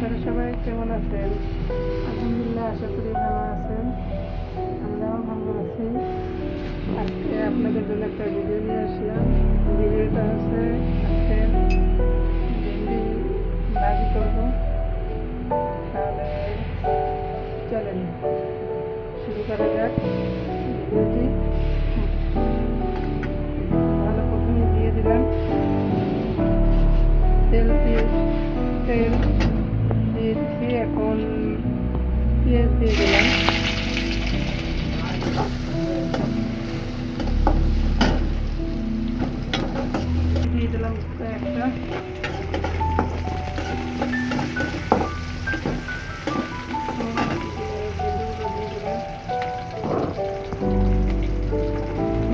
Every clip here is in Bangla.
আপনারা সবাই কেমন আছেন? আলহামদুলিল্লাহ, আশা করি ভালো আছেন। আমরাও ভালো আছি। আজকে আপনাদের জন্য একটা ভিডিও নিয়ে আসলাম। ভিডিওটা হচ্ছে আজকে ভেন্ডি ভাজি করব। তাহলে চলেন শুরু করা যাক ভিডিওটি। তাহলে প্রথমে দিয়ে দিলাম তেল দিয়ে দিচ্ছি। এখন পেঁয়াজ দিয়ে দিলাম। দিয়ে দিলাম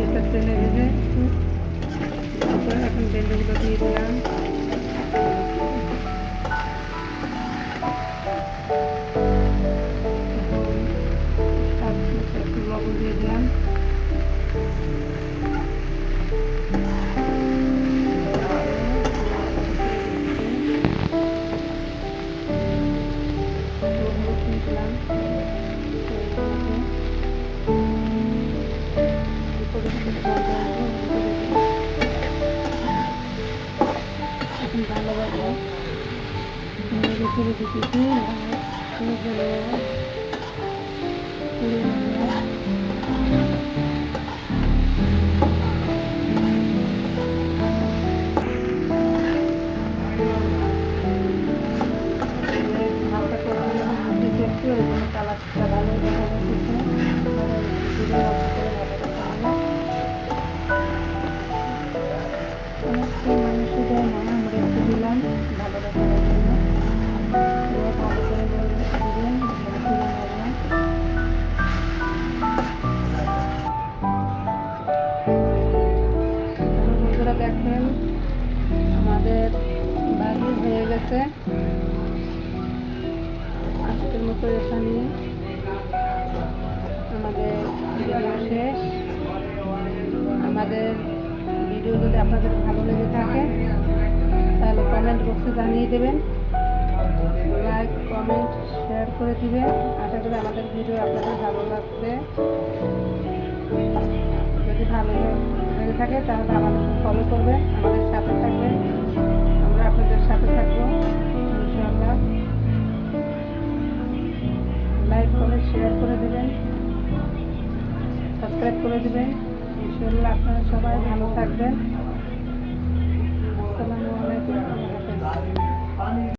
একটা তেলে ভেজে এখন ভেন্ডিগুলো দিয়ে দিলাম। একটু লবণ দিয়ে দিলাম। এখন ভালোভাবে রেখে দিতেছি। কালারটা ভালো দেখা যাচ্ছে। মানুষ দেয় না, আমরা একটু দিলাম ভালো দেখার জন্য। ভালো করে দিবেন, বন্ধুরা দেখেন আমাদের ভাজি হয়ে গেছে। আজকের মতো এখানে আমাদের ভিডিও শেষ। আমাদের ভিডিও যদি আপনাদের ভালো লেগে থাকে তাহলে কমেন্ট বক্সে জানিয়ে দেবেন, লাইক কমেন্ট শেয়ার করে দিবেন। আশা করি আমাদের ভিডিও আপনাদের ভালো লাগবে। যদি ভালো লেগে থাকে তাহলে আমাদের ফলো করবেন, আমাদের সাথে থাকবেন। আমরা আপনাদের সাথে থাকবো ইনশাআল্লাহ। লাইক কমেন্ট শেয়ার করে দেবেন, সাবস্ক্রাইব করে দেবেন। ইনশাআল্লাহ আপনারা সবাই ভালো থাকবেন। আসসালামু আলাইকুম।